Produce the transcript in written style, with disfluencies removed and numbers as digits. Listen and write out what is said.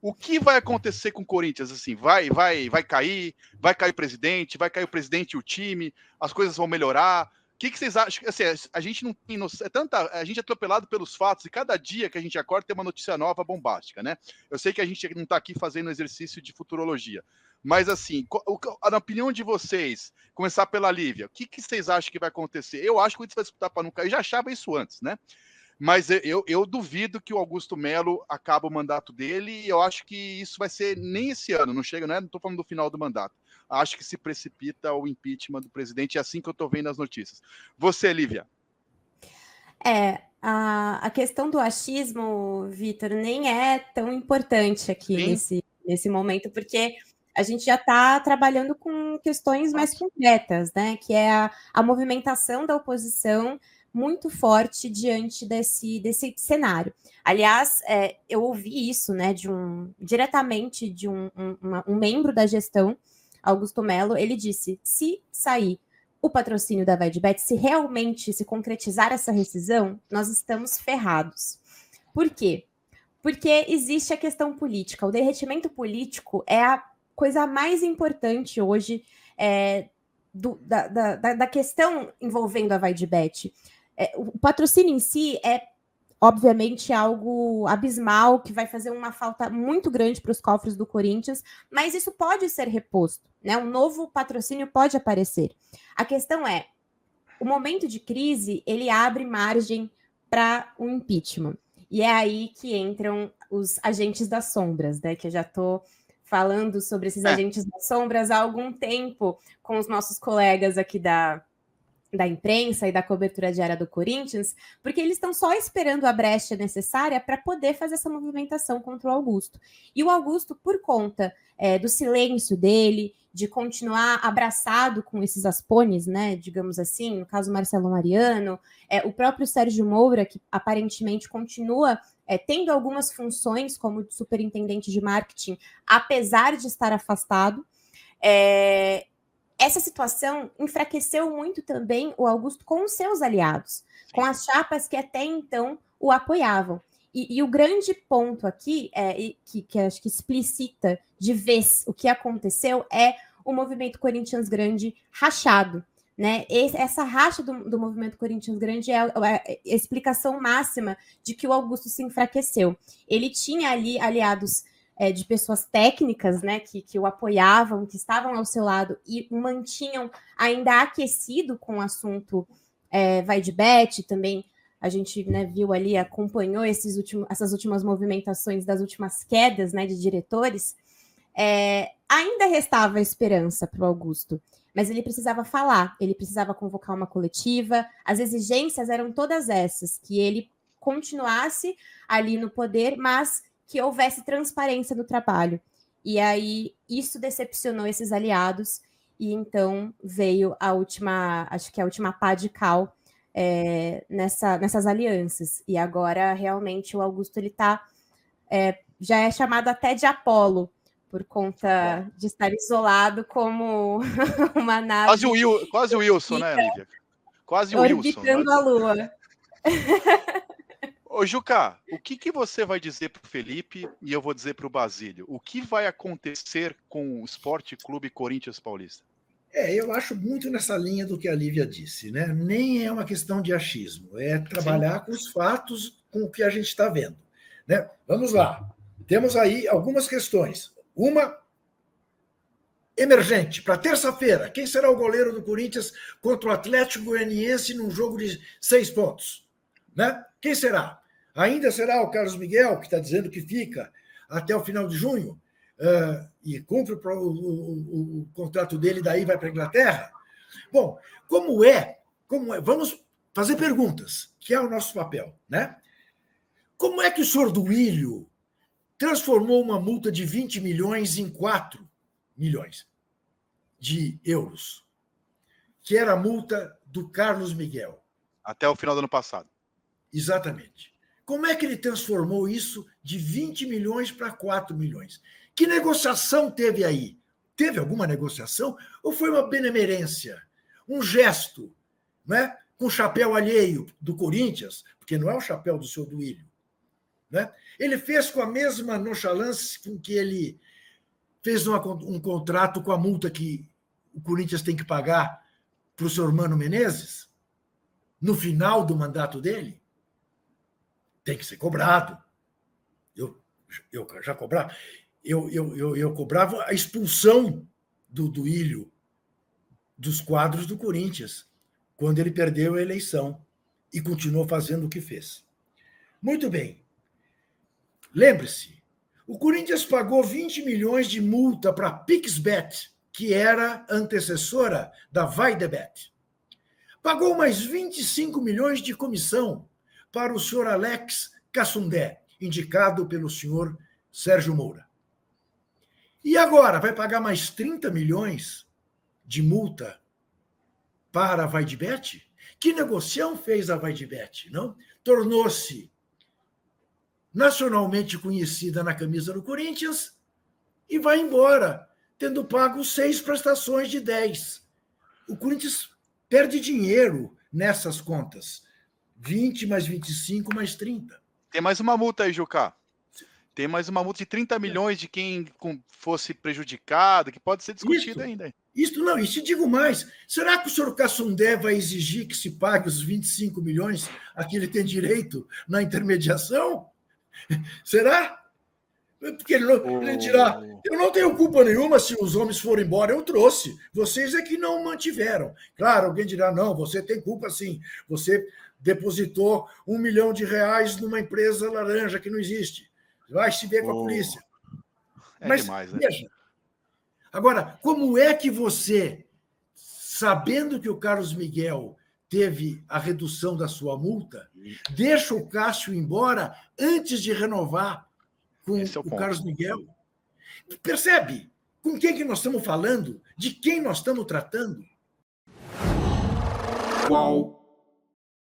O que vai acontecer com o Corinthians? Assim, vai cair o presidente, vai cair o presidente e o time, as coisas vão melhorar. O que vocês acham? Assim, a gente não tem noção, a gente é atropelado pelos fatos e cada dia que a gente acorda tem uma notícia nova bombástica, né? Eu sei que a gente não está aqui fazendo exercício de futurologia, mas assim, na opinião de vocês, começar pela Lívia, o que vocês acham que vai acontecer? Eu acho que o Corinthians vai disputar para não cair, eu já achava isso antes, né? Mas eu duvido que o Augusto Melo acabe o mandato dele e eu acho que isso vai ser nem esse ano, não chega, né? Não estou falando do final do mandato. Acho que se precipita o impeachment do presidente, é assim que eu estou vendo as notícias. Você, Lívia. A questão do achismo, Vitor, nem é tão importante aqui nesse momento, porque a gente já está trabalhando com questões mais concretas, né? Que é a movimentação da oposição muito forte diante desse cenário. Aliás, eu ouvi isso, né, diretamente de um membro da gestão, Augusto Melo. Ele disse: se sair o patrocínio da VaidBet, se realmente se concretizar essa rescisão, nós estamos ferrados. Por quê? Porque existe a questão política. O derretimento político é a coisa mais importante hoje da questão envolvendo a VaidBet. O patrocínio em si é, obviamente, algo abismal, que vai fazer uma falta muito grande para os cofres do Corinthians, mas isso pode ser reposto, né? Um novo patrocínio pode aparecer. A questão é, o momento de crise, ele abre margem para um impeachment. E é aí que entram os agentes das sombras, né? Que eu já estou falando sobre esses agentes das sombras há algum tempo com os nossos colegas aqui da imprensa e da cobertura diária do Corinthians, porque eles estão só esperando a brecha necessária para poder fazer essa movimentação contra o Augusto. E o Augusto, por conta do silêncio dele, de continuar abraçado com esses aspones, né, digamos assim, no caso Marcelo Mariano, o próprio Sérgio Moura, que aparentemente continua tendo algumas funções como superintendente de marketing, apesar de estar afastado, essa situação enfraqueceu muito também o Augusto com os seus aliados, com as chapas que até então o apoiavam. E o grande ponto aqui, que acho que explicita de vez o que aconteceu, é o movimento Corinthians Grande rachado. Né? Essa racha do movimento Corinthians Grande é a explicação máxima de que o Augusto se enfraqueceu. Ele tinha ali aliados de pessoas técnicas, né, que o apoiavam, que estavam ao seu lado e mantinham ainda aquecido com o assunto VaidBet. Também a gente, né, viu ali, acompanhou essas últimas movimentações das últimas quedas, né, de diretores. Ainda restava esperança para o Augusto, mas ele precisava falar, ele precisava convocar uma coletiva. As exigências eram todas essas, que ele continuasse ali no poder, mas que houvesse transparência no trabalho. E aí isso decepcionou esses aliados, e então veio a última pá de cal nessas alianças. E agora realmente o Augusto ele já é chamado até de Apolo, por conta de estar isolado como uma nave. Quase o Wilson, né, Lívia? Quase o Wilson. Orbitando a Lua. Ô, Juca, o que você vai dizer para o Felipe e eu vou dizer para o Basílio? O que vai acontecer com o Esporte Clube Corinthians Paulista? Eu acho muito nessa linha do que a Lívia disse, né? Nem é uma questão de achismo, é trabalhar com os fatos, com o que a gente está vendo. Né? Vamos lá. Temos aí algumas questões. Uma emergente, para terça-feira. Quem será o goleiro do Corinthians contra o Atlético Goianiense num jogo de 6 pontos? Né? Quem será? Ainda será o Carlos Miguel, que está dizendo que fica até o final de junho e cumpre o contrato dele, daí vai para a Inglaterra? Bom, como é? Vamos fazer perguntas, que é o nosso papel. Né? Como é que o senhor Duílio transformou uma multa de 20 milhões em 4 milhões de euros, que era a multa do Carlos Miguel? Até o final do ano passado. Exatamente. Como é que ele transformou isso de 20 milhões para 4 milhões? Que negociação teve aí? Teve alguma negociação? Ou foi uma benemerência? Um gesto, né? Com o chapéu alheio do Corinthians, porque não é o chapéu do seu Duílio. né? Ele fez com a mesma nonchalance com que ele fez um contrato com a multa que o Corinthians tem que pagar para o senhor Mano Menezes, no final do mandato dele. Tem que ser cobrado. Eu já cobrava. Eu cobrava a expulsão do Duílio dos quadros do Corinthians, quando ele perdeu a eleição e continuou fazendo o que fez. Muito bem. Lembre-se, o Corinthians pagou 20 milhões de multa para a Pixbet, que era antecessora da Vaidebet. Pagou mais 25 milhões de comissão para o senhor Alex Cassundé, indicado pelo senhor Sérgio Moura. E agora vai pagar mais 30 milhões de multa para a Vaidebet? Que negociação fez a Vaidebet, não? Tornou-se nacionalmente conhecida na camisa do Corinthians e vai embora, tendo pago 6 prestações de 10. O Corinthians perde dinheiro nessas contas. 20 mais 25 mais 30. Tem mais uma multa aí, Jucá. Tem mais uma multa de 30 milhões de quem fosse prejudicado, que pode ser discutido ainda. Isso não, e te digo mais. Será que o senhor Cassundé vai exigir que se pague os 25 milhões a que ele tem direito na intermediação? Será? Porque ele dirá, eu não tenho culpa nenhuma se os homens forem embora, eu trouxe. Vocês é que não mantiveram. Claro, alguém dirá, não, você tem culpa sim. Você depositou R$1 milhão numa empresa laranja que não existe. Vai se ver com a polícia. Mas, demais, né? Veja, agora, como é que você, sabendo que o Carlos Miguel teve a redução da sua multa, deixa o Cássio embora antes de renovar com o Carlos Miguel? Percebe? Com quem que nós estamos falando? De quem nós estamos tratando? Qual